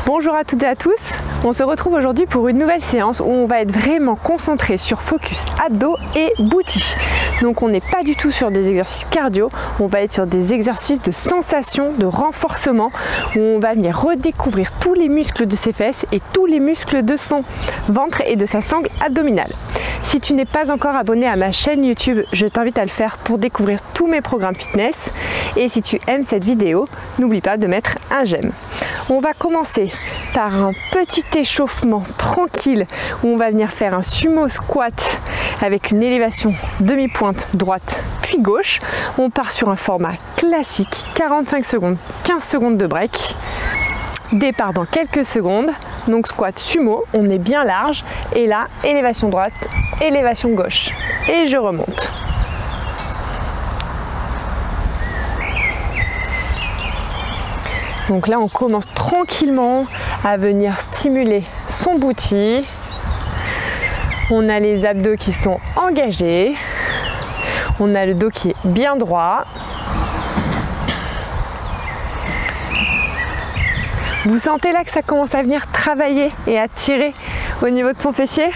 Bonjour à toutes et à tous, on se retrouve aujourd'hui pour une nouvelle séance où on va être vraiment concentré sur focus abdos et booty. Donc on n'est pas du tout sur des exercices cardio, on va être sur des exercices de sensation, de renforcement, où on va venir redécouvrir tous les muscles de ses fesses et tous les muscles de son ventre et de sa sangle abdominale. Si tu n'es pas encore abonné à ma chaîne YouTube, je t'invite à le faire pour découvrir tous mes programmes fitness. Et si tu aimes cette vidéo, n'oublie pas de mettre un j'aime. On va commencer par un petit échauffement tranquille où on va venir faire un sumo squat avec une élévation demi-pointe droite puis gauche. On part sur un format classique, 45 secondes, 15 secondes de break. Départ dans quelques secondes, donc squat sumo, on est bien large et là, élévation droite, élévation gauche et je remonte. Donc là, on commence tranquillement à venir stimuler son booty. On a les abdos qui sont engagés. On a le dos qui est bien droit. Vous sentez là que ça commence à venir travailler et à tirer au niveau de son fessier?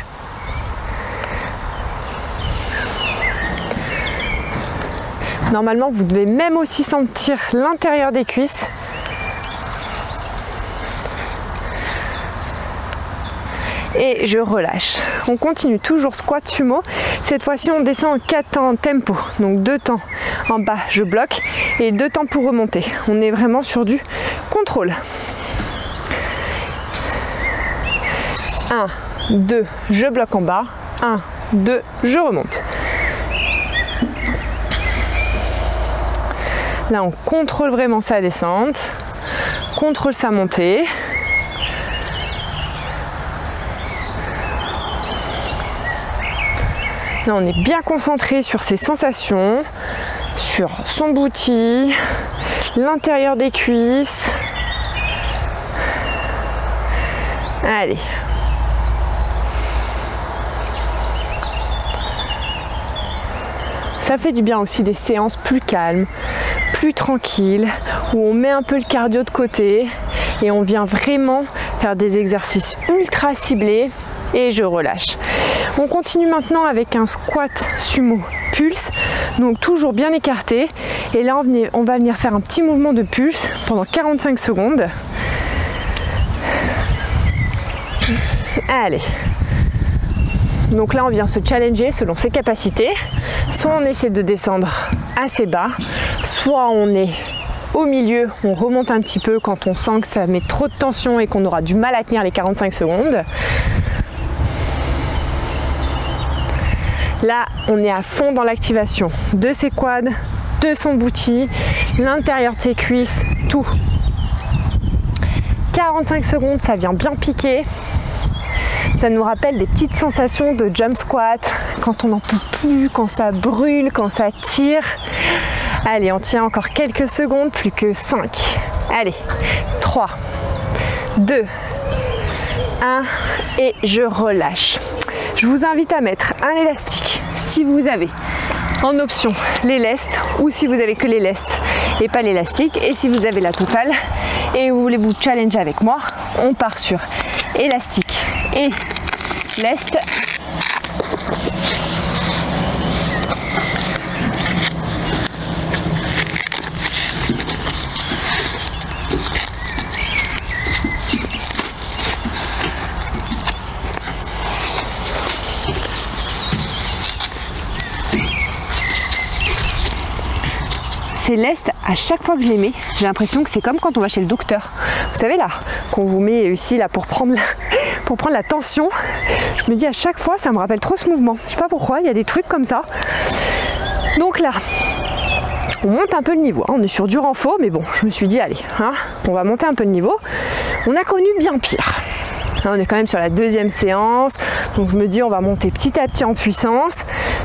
Normalement, vous devez même aussi sentir l'intérieur des cuisses. Et je relâche. On continue toujours squat sumo. Cette fois-ci, on descend en 4 temps en tempo. Donc 2 temps en bas, je bloque et 2 temps pour remonter. On est vraiment sur du contrôle. 1, 2, je bloque en bas. 1, 2, je remonte. Là, on contrôle vraiment sa descente, contrôle sa montée. Là, on est bien concentré sur ses sensations, sur son booty, l'intérieur des cuisses. Allez. Ça fait du bien aussi des séances plus calmes, plus tranquilles, où on met un peu le cardio de côté et on vient vraiment faire des exercices ultra ciblés et je relâche. On continue maintenant avec un squat sumo pulse, donc toujours bien écarté. Et là, on va venir faire un petit mouvement de pulse pendant 45 secondes. Allez. Donc là, on vient se challenger selon ses capacités. Soit on essaie de descendre assez bas, soit on est au milieu, on remonte un petit peu quand on sent que ça met trop de tension et qu'on aura du mal à tenir les 45 secondes. Là, on est à fond dans l'activation de ses quads, de son booty, l'intérieur de ses cuisses, tout. 45 secondes, ça vient bien piquer. Ça nous rappelle des petites sensations de jump squat, quand on n'en peut plus, quand ça brûle, quand ça tire. Allez, on tient encore quelques secondes, plus que 5. Allez, 3, 2, 1 et je relâche. Je vous invite à mettre un élastique si vous avez en option les lestes ou si vous avez que les lestes et pas l'élastique. Et si vous avez la totale et vous voulez vous challenger avec moi, on part sur élastique et leste. Ces lestes, à chaque fois que je les mets, j'ai l'impression que c'est comme quand on va chez le docteur. Vous savez là, qu'on vous met ici là pour prendre la tension. Je me dis à chaque fois, ça me rappelle trop ce mouvement. Je sais pas pourquoi, il y a des trucs comme ça. Donc là, on monte un peu le niveau. On est sur du renfort, mais bon, je me suis dit, allez, on va monter un peu le niveau. On a connu bien pire. Là, on est quand même sur la deuxième séance, donc je me dis on va monter petit à petit en puissance.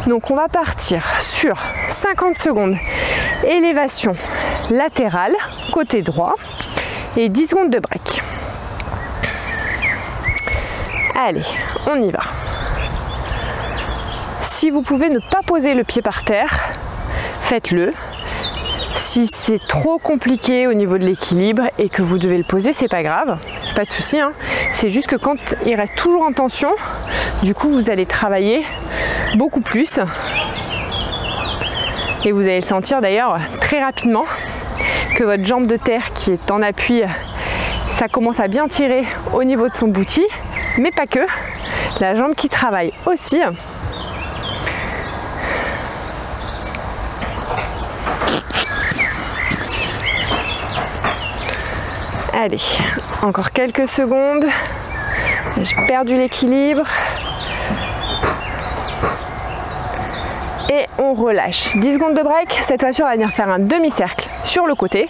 Donc on va partir sur 50 secondes élévation latérale, côté droit, et 10 secondes de break. Allez, on y va. Si vous pouvez ne pas poser le pied par terre, faites-le. Si c'est trop compliqué au niveau de l'équilibre et que vous devez le poser, c'est pas grave. pas de souci, hein. C'est juste que quand il reste toujours en tension, du coup vous allez travailler beaucoup plus. Et vous allez le sentir d'ailleurs très rapidement que votre jambe de terre qui est en appui, ça commence à bien tirer au niveau de son bouti, mais pas que. La jambe qui travaille aussi. Allez, encore quelques secondes. J'ai perdu l'équilibre. Et on relâche. 10 secondes de break. Cette fois-ci, on va venir faire un demi-cercle sur le côté.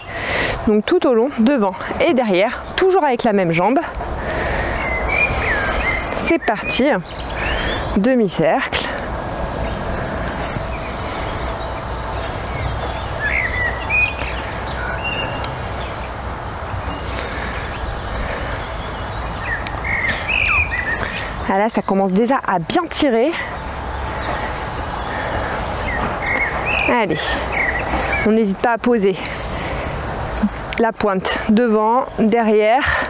Donc tout au long, devant et derrière, toujours avec la même jambe. C'est parti. Demi-cercle. Ah là, ça commence déjà à bien tirer. Allez, on n'hésite pas à poser la pointe devant, derrière.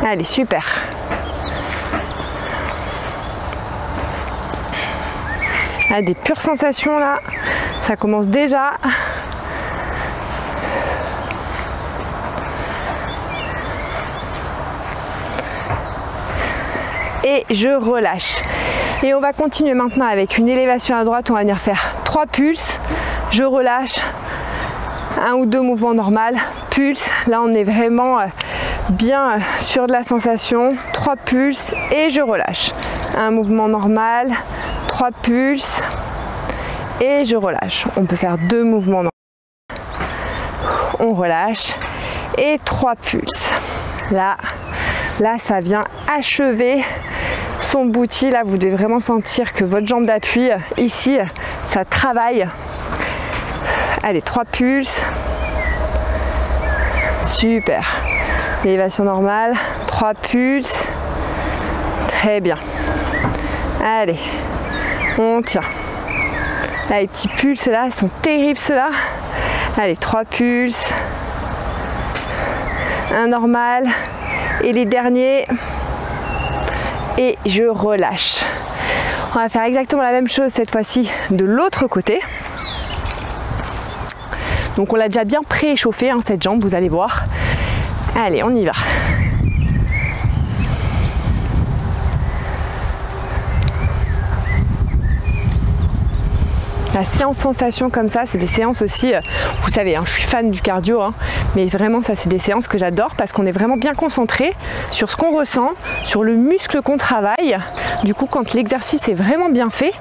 Allez, super. Ah, des pures sensations là, ça commence déjà. Et je relâche. Et on va continuer maintenant avec une élévation à droite. On va venir faire 3 pulses. Je relâche. 1 ou 2 mouvements normaux. Pulse. Là, on est vraiment bien sur de la sensation. 3 pulses et je relâche. Un mouvement normal. 3 pulses et je relâche. On peut faire 2 mouvements normaux. On relâche. Et 3 pulses. Là, ça vient achever son bouti. Là, vous devez vraiment sentir que votre jambe d'appui, ici, ça travaille. Allez, 3 pulses. Super. Élévation normale. 3 pulses. Très bien. Allez, on tient. Là, les petits pulses, là, ils sont terribles, ceux-là. Allez, 3 pulses. Un normal. Et les derniers, et je relâche. On va faire exactement la même chose cette fois-ci de l'autre côté. Donc on l'a déjà bien préchauffé, hein, cette jambe, vous allez voir. Allez, on y va. La séance sensation comme ça, c'est des séances aussi, vous savez, hein, je suis fan du cardio, hein, mais vraiment ça c'est des séances que j'adore parce qu'on est vraiment bien concentré sur ce qu'on ressent, sur le muscle qu'on travaille. Du coup, quand l'exercice est vraiment bien fait,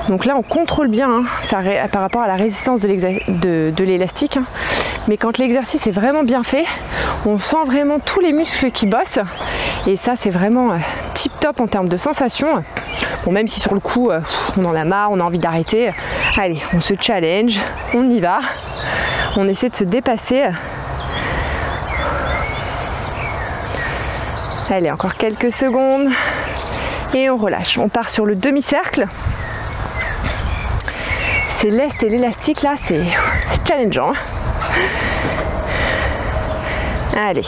donc là on contrôle bien hein, par rapport à la résistance de l'élastique, hein, mais quand l'exercice est vraiment bien fait, on sent vraiment tous les muscles qui bossent et ça c'est vraiment tip top en termes de sensation. Bon, même si sur le coup on en a marre, on a envie d'arrêter, allez, on se challenge, on y va, on essaie de se dépasser. Allez, encore quelques secondes et on relâche. On part sur le demi-cercle. C'est l'est et l'élastique là, c'est challengeant. Allez.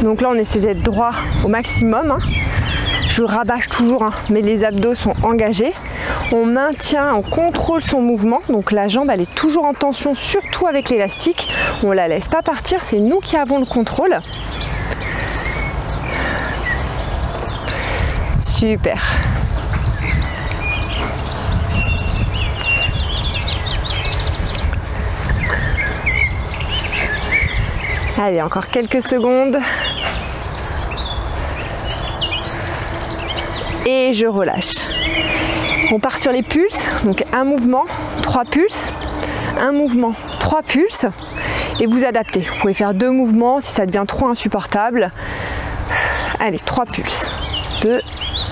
Donc là on essaie d'être droit au maximum, hein. Je rabâche toujours, hein, mais les abdos sont engagés. On maintient, on contrôle son mouvement, donc la jambe elle est toujours en tension, surtout avec l'élastique. On la laisse pas partir, c'est nous qui avons le contrôle. Super. Allez, encore quelques secondes. Et je relâche. On part sur les pulses, donc un mouvement, 3 pulses, un mouvement, 3 pulses, et vous adaptez. Vous pouvez faire 2 mouvements si ça devient trop insupportable. Allez, 3 pulses, 2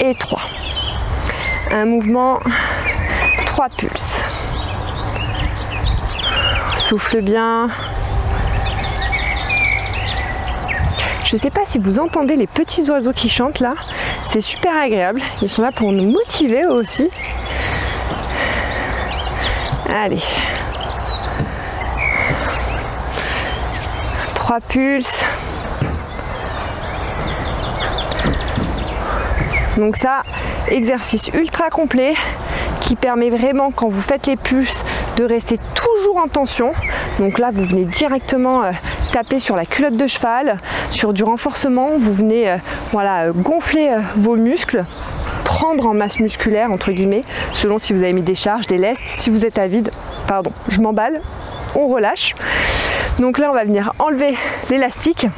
et 3. Un mouvement, 3 pulses. Souffle bien. Je ne sais pas si vous entendez les petits oiseaux qui chantent là, c'est super agréable, ils sont là pour nous motiver eux aussi. Allez. 3 pulses. Donc ça, exercice ultra complet qui permet vraiment, quand vous faites les pulses, de rester toujours en tension. Donc là, vous venez directement taper sur la culotte de cheval, sur du renforcement, vous venez voilà, gonfler vos muscles, prendre en masse musculaire, entre guillemets, selon si vous avez mis des charges, des lestes. Si vous êtes à vide, pardon, je m'emballe, on relâche. Donc là, on va venir enlever l'élastique.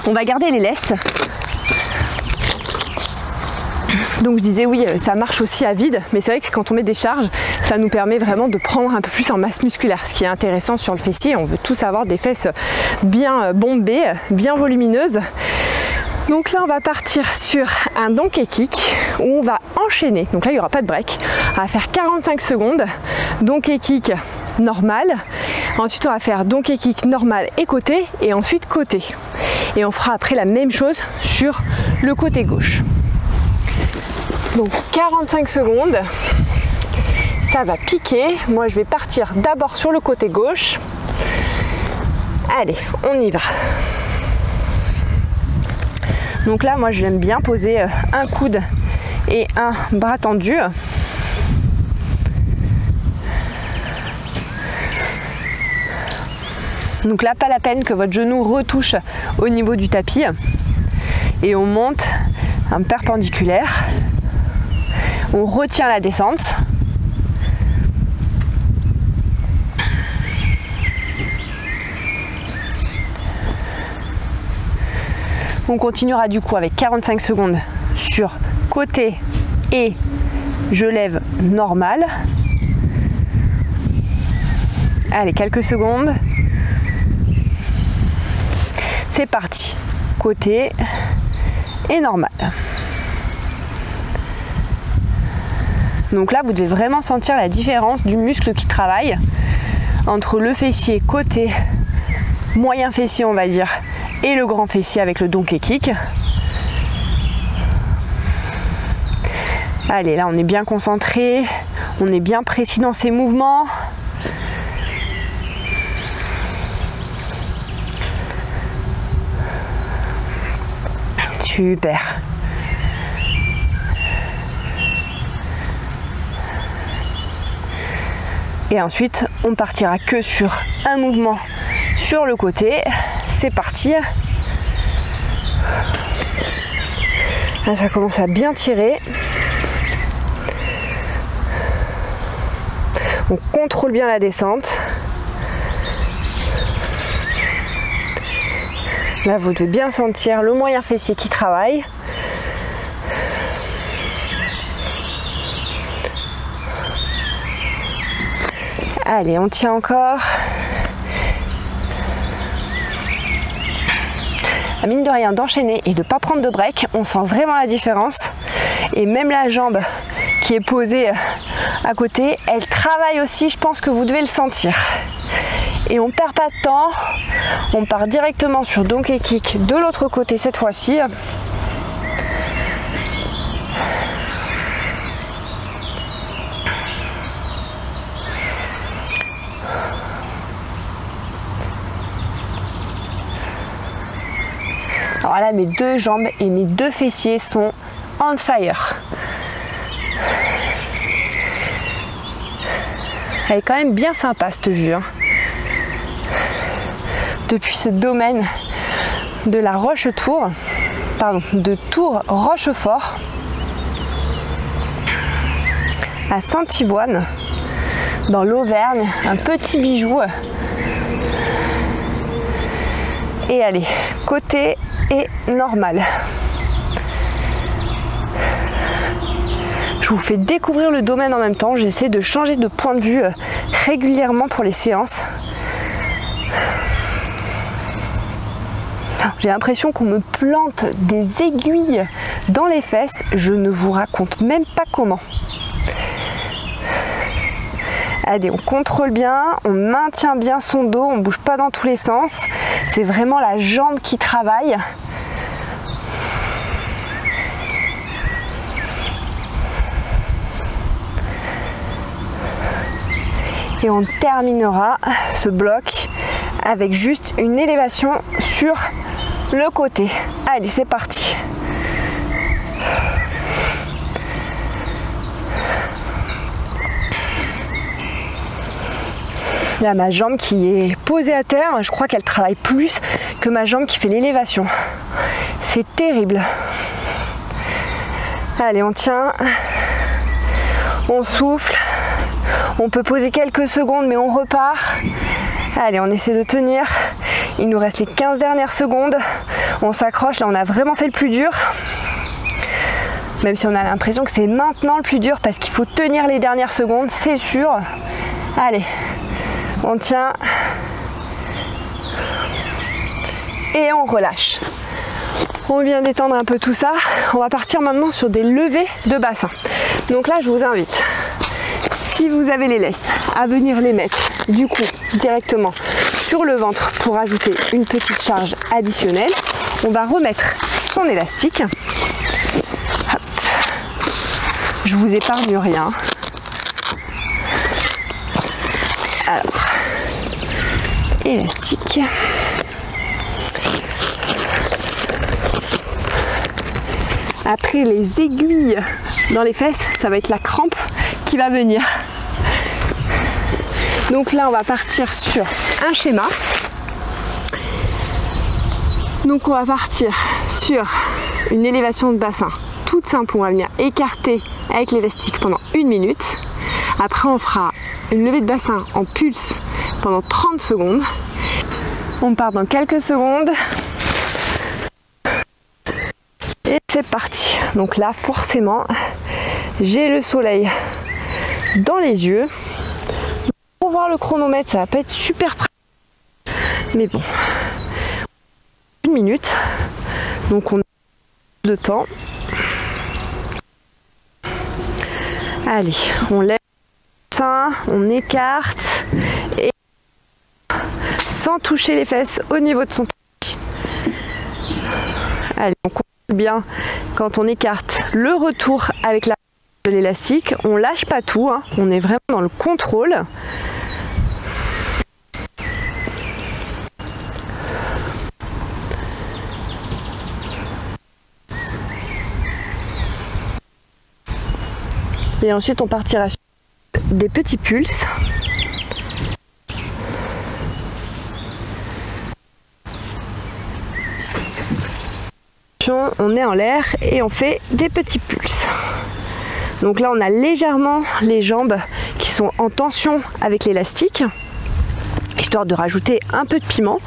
On va garder les lestes. Donc je disais oui, ça marche aussi à vide, mais c'est vrai que quand on met des charges, ça nous permet vraiment de prendre un peu plus en masse musculaire. Ce qui est intéressant sur le fessier, on veut tous avoir des fesses bien bombées, bien volumineuses. Donc là, on va partir sur un donkey kick où on va enchaîner. Donc là, il n'y aura pas de break. On va faire 45 secondes, donkey kick normal. Ensuite, on va faire donkey kick normal et côté, et ensuite côté. Et on fera après la même chose sur le côté gauche. Donc 45 secondes, ça va piquer. Moi, je vais partir d'abord sur le côté gauche. Allez, on y va. Donc là, moi, j'aime bien poser un coude et un bras tendu. Donc là, pas la peine que votre genou retouche au niveau du tapis. Et on monte un perpendiculaire. On retient la descente. On continuera du coup avec 45 secondes sur côté et je lève normal. Allez, quelques secondes. C'est parti. Côté et normal. Donc là, vous devez vraiment sentir la différence du muscle qui travaille entre le fessier côté, moyen fessier on va dire, et le grand fessier avec le donkey kick. Allez, là on est bien concentré, on est bien précis dans ses mouvements. Super. Et ensuite, on partira que sur un mouvement sur le côté. C'est parti. Là, ça commence à bien tirer. On contrôle bien la descente. Là, vous devez bien sentir le moyen fessier qui travaille. Allez, on tient encore. Mine de rien, d'enchaîner et de ne pas prendre de break, on sent vraiment la différence. Et même la jambe qui est posée à côté, elle travaille aussi, je pense que vous devez le sentir. Et on ne perd pas de temps, on part directement sur donkey kick de l'autre côté cette fois-ci. Alors là, mes deux jambes et mes deux fessiers sont on fire. Elle est quand même bien sympa cette vue. Hein. Depuis ce domaine de la Roche-Tour, pardon, de Tour Rochefort à Saint-Ivoine, dans l'Auvergne, un petit bijou. Et allez, côté et normal. Je vous fais découvrir le domaine en même temps. J'essaie de changer de point de vue régulièrement pour les séances. J'ai l'impression qu'on me plante des aiguilles dans les fesses. Je ne vous raconte même pas comment. Allez, on contrôle bien, on maintient bien son dos, on ne bouge pas dans tous les sens. C'est vraiment la jambe qui travaille. Et on terminera ce bloc avec juste une élévation sur le côté. Allez, c'est parti. Là, ma jambe qui est posée à terre, je crois qu'elle travaille plus que ma jambe qui fait l'élévation. C'est terrible. Allez, on tient, on souffle. On peut poser quelques secondes, mais on repart. Allez, on essaie de tenir. Il nous reste les 15 dernières secondes. On s'accroche, là on a vraiment fait le plus dur. Même si on a l'impression que c'est maintenant le plus dur parce qu'il faut tenir les dernières secondes, c'est sûr. Allez, on tient. Et on relâche. On vient d'étendre un peu tout ça. On va partir maintenant sur des levées de bassin. Donc là, je vous invite, si vous avez les lestes, à venir les mettre du coup directement sur le ventre pour ajouter une petite charge additionnelle. On va remettre son élastique. Hop. Je vous épargne rien. Alors, élastique. Après les aiguilles dans les fesses, ça va être la crampe qui va venir. Donc là, on va partir sur un schéma. Donc on va partir sur une élévation de bassin toute simple. On va venir écarter avec l'élastique pendant 1 minute. Après, on fera une levée de bassin en pulse pendant 30 secondes. On part dans quelques secondes. Et c'est parti. Donc là, forcément, j'ai le soleil dans les yeux. Pour voir le chronomètre, ça va pas être super pratique. Mais bon, 1 minute. Donc on a de temps. Allez, on lève ça, on écarte et sans toucher les fesses au niveau de son tapis. Allez, on compte bien quand on écarte le retour avec la de l'élastique. On lâche pas tout, hein. On est vraiment dans le contrôle. Et ensuite on partira sur des petits pulses. On est en l'air et on fait des petits pulses. Donc là on a légèrement les jambes qui sont en tension avec l'élastique, histoire de rajouter un peu de piment.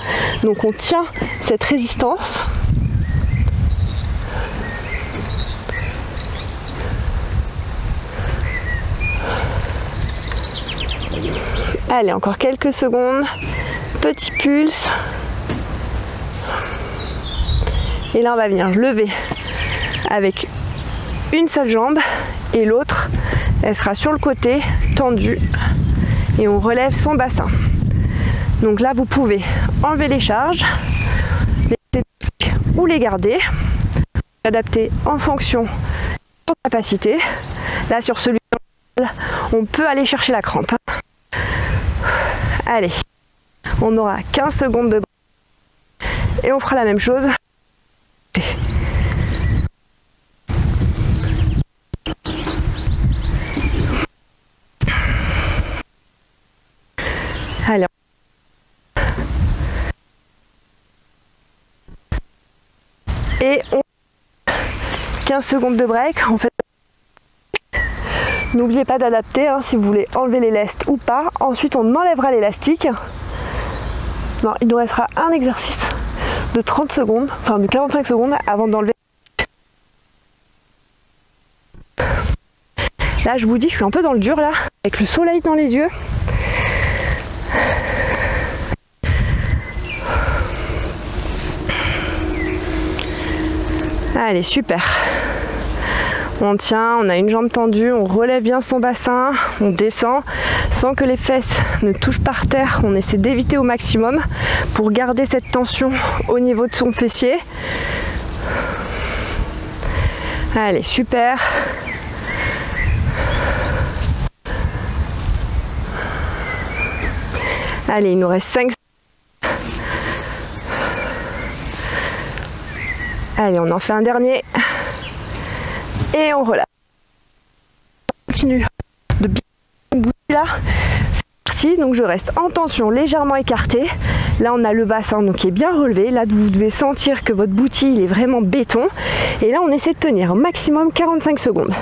Donc on tient cette résistance. Allez, encore quelques secondes. Petit pulse. Et là, on va venir lever avec une seule jambe et l'autre, elle sera sur le côté, tendue. Et on relève son bassin. Donc là, vous pouvez enlever les charges, ou les garder. Adapter en fonction de votre capacité. Là, sur celui on peut aller chercher la crampe. Allez, on aura 15 secondes de break et on fera la même chose. Allez. Et on 15 secondes de break. En fait, n'oubliez pas d'adapter hein, si vous voulez enlever les lestes ou pas. Ensuite, on enlèvera l'élastique. Non, il nous restera un exercice de 30 secondes, enfin de 45 secondes avant d'enlever. Là, je vous dis, je suis un peu dans le dur là, avec le soleil dans les yeux. Allez, super. On tient, on a une jambe tendue, on relève bien son bassin, on descend sans que les fesses ne touchent par terre. On essaie d'éviter au maximum pour garder cette tension au niveau de son fessier. Allez, super. Allez, il nous reste 5. Allez, on en fait un dernier. Et on relâche. On continue de bien bouger là. C'est parti. Donc je reste en tension légèrement écartée. Là on a le bassin donc qui est bien relevé. Là vous devez sentir que votre bouti il est vraiment béton. Et là on essaie de tenir au maximum 45 secondes.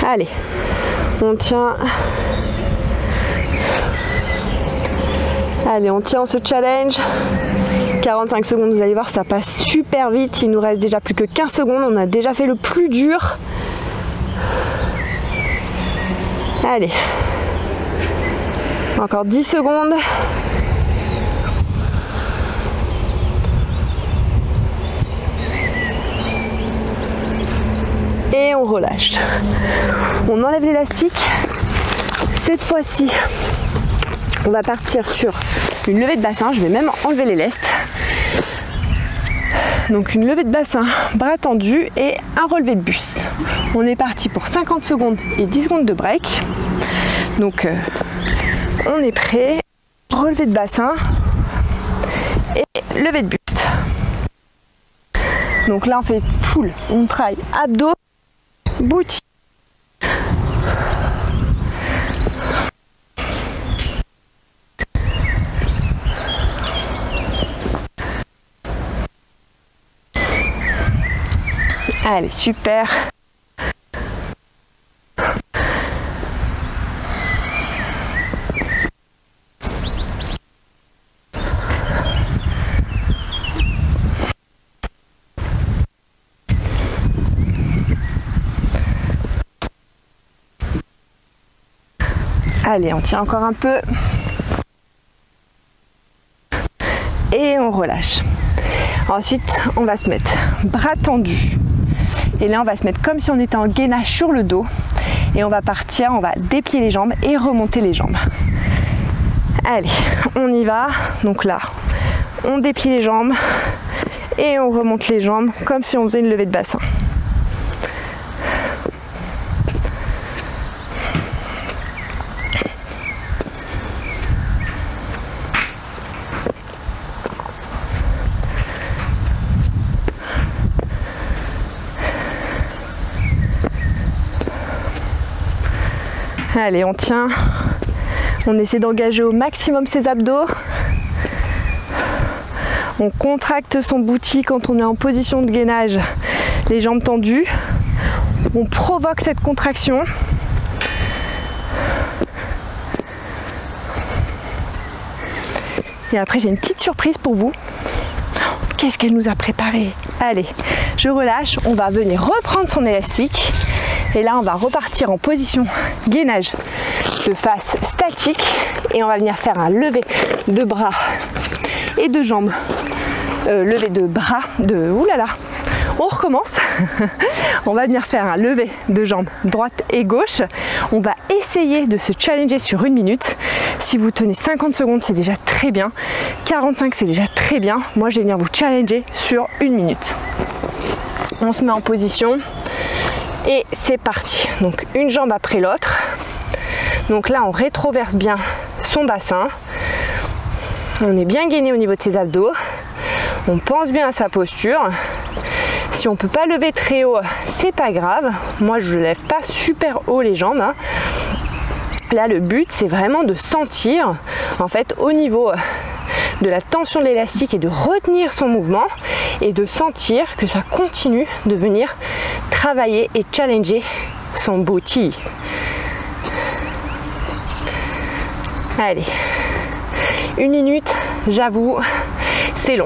Allez, on tient. Allez, on tient ce challenge. 45 secondes, vous allez voir, ça passe super vite. Il nous reste déjà plus que 15 secondes. On a déjà fait le plus dur. Allez. Encore 10 secondes. Et on relâche. On enlève l'élastique. Cette fois-ci, on va partir sur une levée de bassin. Je vais même enlever les lestes. Donc une levée de bassin, bras tendus et un relevé de buste. On est parti pour 50 secondes et 10 secondes de break. Donc on est prêt. Relevé de bassin et levée de buste. Donc là on fait full. On travaille abdos, bouti. Allez, super. Allez, on tient encore un peu. Et on relâche. Ensuite, on va se mettre bras tendus. Et là, on va se mettre comme si on était en gainage sur le dos. Et on va partir, on va déplier les jambes et remonter les jambes. Allez, on y va. Donc là, on déplie les jambes et on remonte les jambes comme si on faisait une levée de bassin. Allez, on tient. On essaie d'engager au maximum ses abdos. On contracte son bouti quand on est en position de gainage, les jambes tendues. On provoque cette contraction. Et après, j'ai une petite surprise pour vous. Qu'est-ce qu'elle nous a préparé? Allez, je relâche. On va venir reprendre son élastique. Et là, on va repartir en position gainage de face statique. Et on va venir faire un lever de bras et de jambes. Lever de bras, de... Oulala, on recommence. On va venir faire un lever de jambes droite et gauche. On va essayer de se challenger sur 1 minute. Si vous tenez 50 secondes, c'est déjà très bien. 45, c'est déjà très bien. Moi, je vais venir vous challenger sur 1 minute. On se met en position. Et c'est parti. Donc une jambe après l'autre. Donc là on rétroverse bien son bassin. On est bien gainé au niveau de ses abdos. On pense bien à sa posture. Si on ne peut pas lever très haut, c'est pas grave. Moi je ne lève pas super haut les jambes. Hein. Là le but c'est vraiment de sentir en fait au niveau de la tension de l'élastique et de retenir son mouvement et de sentir que ça continue de venir travailler et challenger son bouti. Allez, 1 minute, j'avoue, c'est long.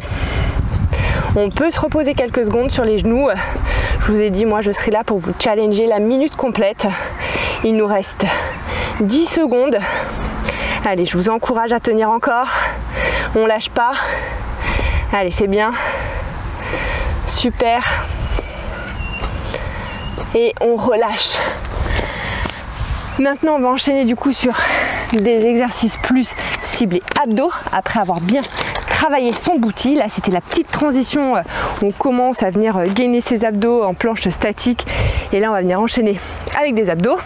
On peut se reposer quelques secondes sur les genoux. Je vous ai dit, moi je serai là pour vous challenger la minute complète. Il nous reste 10 secondes. Allez, je vous encourage à tenir encore. On lâche pas. Allez, c'est bien. Super. Et on relâche. Maintenant, on va enchaîner du coup sur des exercices plus ciblés abdos après avoir bien travaillé son booty. Là, c'était la petite transition où on commence à venir gainer ses abdos en planche statique. Et là, on va venir enchaîner avec des abdos.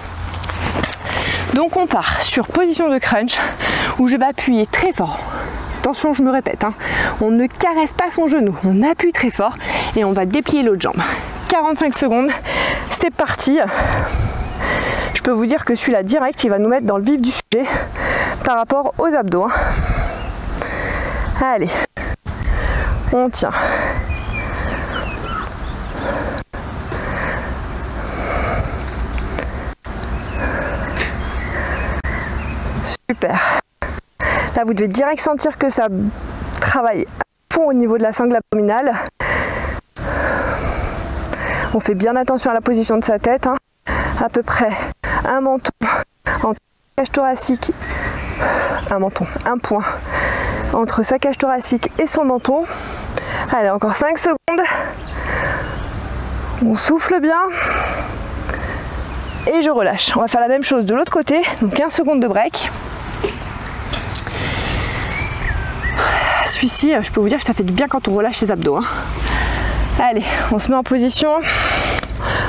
Donc, on part sur position de crunch où je vais appuyer très fort. Attention, je me répète, hein, on ne caresse pas son genou, on appuie très fort et on va déplier l'autre jambe. 45 secondes, c'est parti. Je peux vous dire que celui-là direct, il va nous mettre dans le vif du sujet par rapport aux abdos. Hein. Allez, on tient. Super. Là, vous devez direct sentir que ça travaille à fond au niveau de la sangle abdominale. On fait bien attention à la position de sa tête. Hein. À peu près un menton entre cage thoracique, un point entre sa cage thoracique et son menton. Allez, encore 5 secondes. On souffle bien. Et je relâche. On va faire la même chose de l'autre côté. Donc 15 secondes de break. Celui-ci, je peux vous dire que ça fait du bien quand on relâche ses abdos. Hein. Allez, on se met en position.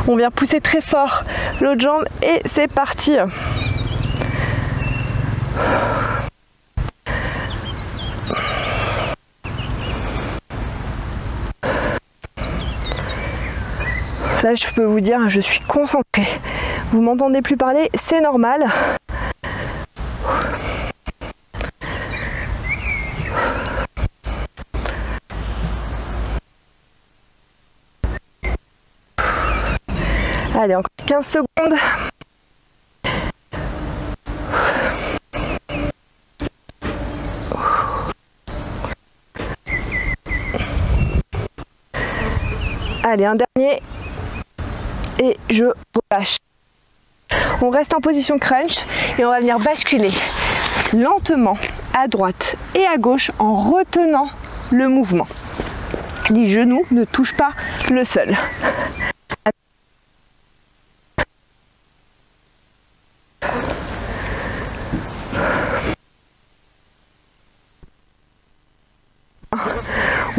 On vient pousser très fort l'autre jambe et c'est parti. Là, je peux vous dire, je suis concentrée. Vous m'entendez plus parler, c'est normal. Allez, encore 15 secondes. Allez, un dernier. Et je relâche. On reste en position crunch et on va venir basculer lentement à droite et à gauche en retenant le mouvement. Les genoux ne touchent pas le sol.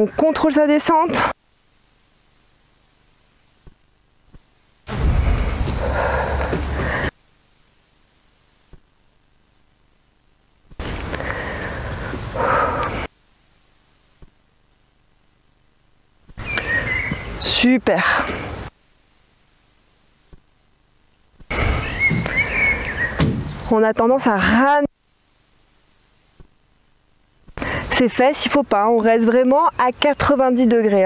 On contrôle sa descente. Super. On a tendance à ramener ses fesses, il faut pas, on reste vraiment à 90 degrés.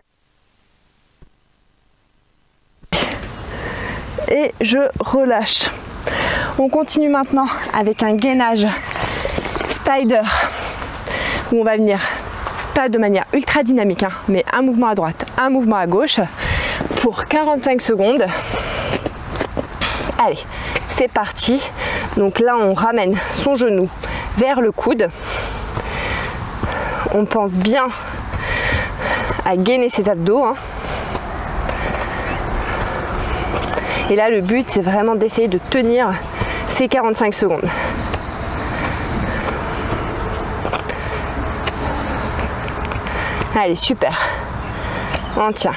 Et je relâche. On continue maintenant avec un gainage spider où on va venir pas de manière ultra dynamique, hein, mais un mouvement à droite, un mouvement à gauche pour 45 secondes. Allez, c'est parti. Donc là, on ramène son genou vers le coude. On pense bien à gainer ses abdos. Hein. Et là, le but, c'est vraiment d'essayer de tenir ces 45 secondes. Allez, super. On tient.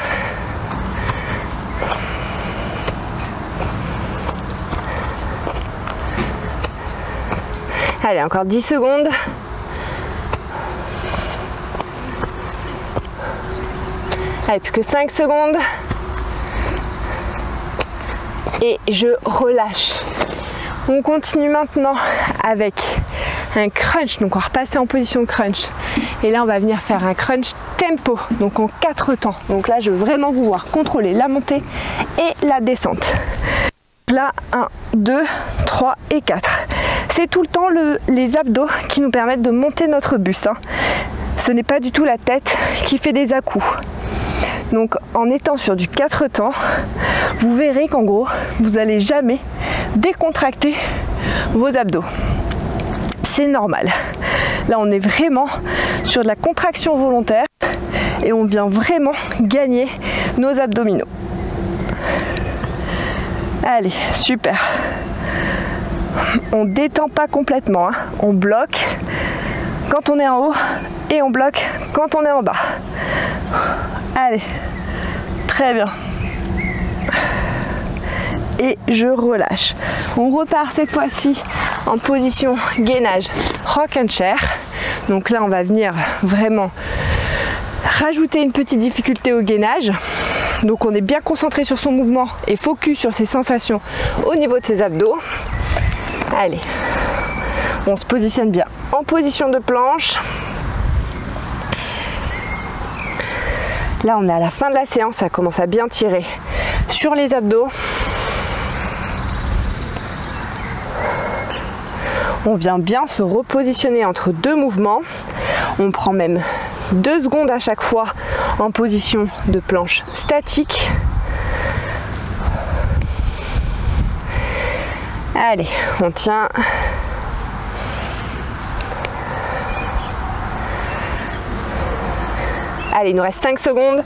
Allez, encore 10 secondes. Allez, plus que 5 secondes. Et je relâche. On continue maintenant avec un crunch. Donc on va repasser en position crunch. Et là, on va venir faire un crunch tempo. Donc en 4 temps. Donc là, je veux vraiment vous voir contrôler la montée et la descente. Là, 1, 2, 3 et 4. C'est tout le temps les abdos qui nous permettent de monter notre buste. Hein. Ce n'est pas du tout la tête qui fait des à-coups. Donc en étant sur du 4 temps, vous verrez qu'en gros, vous n'allez jamais décontracter vos abdos. C'est normal. Là, on est vraiment sur de la contraction volontaire et on vient vraiment gagner nos abdominaux. Allez, super. On détend pas complètement, hein. On bloque quand on est en haut et on bloque quand on est en bas. Allez, très bien. Et je relâche. On repart cette fois-ci en position gainage rock and chair. Donc là, on va venir vraiment rajouter une petite difficulté au gainage. Donc on est bien concentré sur son mouvement et focus sur ses sensations au niveau de ses abdos. Allez, on se positionne bien en position de planche. Là, on est à la fin de la séance, ça commence à bien tirer sur les abdos. On vient bien se repositionner entre deux mouvements. On prend même 2 secondes à chaque fois en position de planche statique. Allez, on tient. Allez, il nous reste 5 secondes.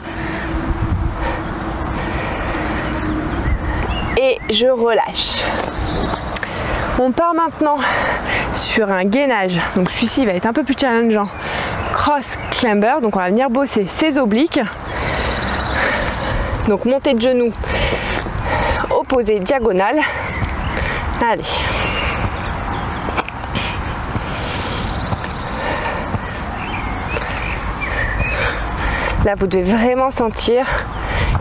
Et je relâche. On part maintenant sur un gainage. Donc celui-ci va être un peu plus challengeant. Cross climber. Donc on va venir bosser ses obliques. Donc montée de genoux opposée diagonale. Allez. Là, vous devez vraiment sentir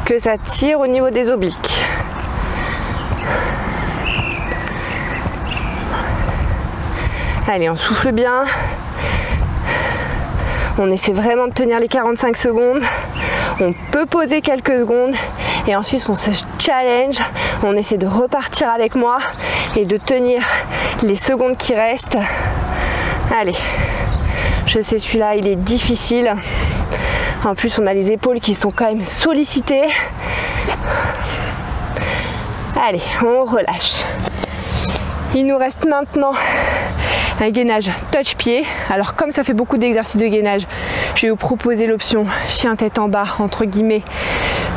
que ça tire au niveau des obliques. Allez, on souffle bien. On essaie vraiment de tenir les 45 secondes. On peut poser quelques secondes et ensuite on se challenge. On essaie de repartir avec moi et de tenir les secondes qui restent. Allez, je sais celui-là, il est difficile. En plus, on a les épaules qui sont quand même sollicitées. Allez, on relâche. Il nous reste maintenant un gainage touch-pied. Alors comme ça fait beaucoup d'exercices de gainage, je vais vous proposer l'option chien tête en bas, entre guillemets.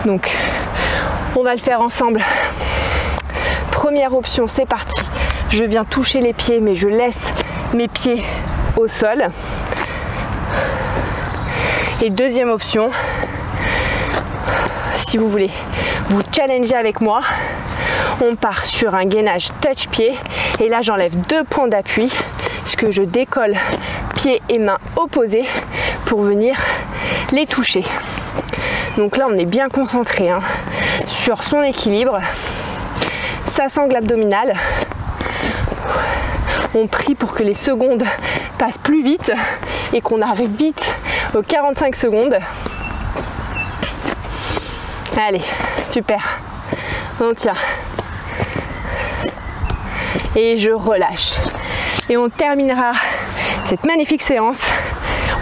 Donc on va le faire ensemble. Première option, c'est parti. Je viens toucher les pieds, mais je laisse mes pieds au sol. Et deuxième option, si vous voulez vous challenger avec moi, on part sur un gainage touch-pied et là j'enlève 2 points d'appui, ce que je décolle pieds et mains opposés pour venir les toucher. Donc là on est bien concentré hein, sur son équilibre, sa sangle abdominale. On prie pour que les secondes passent plus vite et qu'on arrive vite aux 45 secondes. Allez, super. On tient. Et je relâche. Et on terminera cette magnifique séance.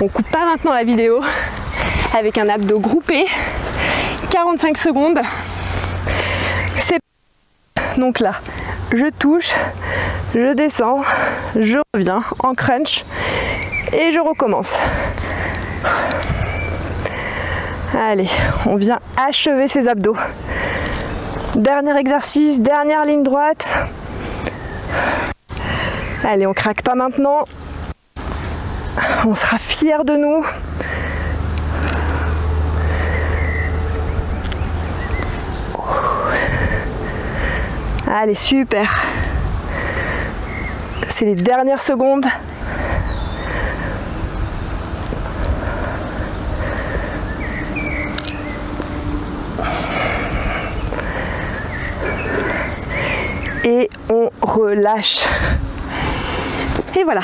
On coupe pas maintenant la vidéo avec un abdo groupé. 45 secondes. C'est donc là, je touche, je descends, je reviens en crunch et je recommence. Allez, on vient achever ses abdos. Dernier exercice, dernière ligne droite. Allez, on craque pas maintenant. On sera fiers de nous. Allez, super. C'est les dernières secondes. Et on relâche. Et voilà.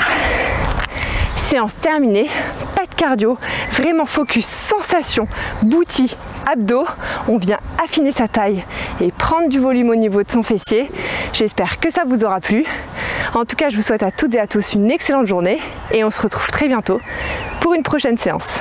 Séance terminée. Pas de cardio. Vraiment focus, sensation, booty, abdos. On vient affiner sa taille et prendre du volume au niveau de son fessier. J'espère que ça vous aura plu. En tout cas, je vous souhaite à toutes et à tous une excellente journée et on se retrouve très bientôt pour une prochaine séance.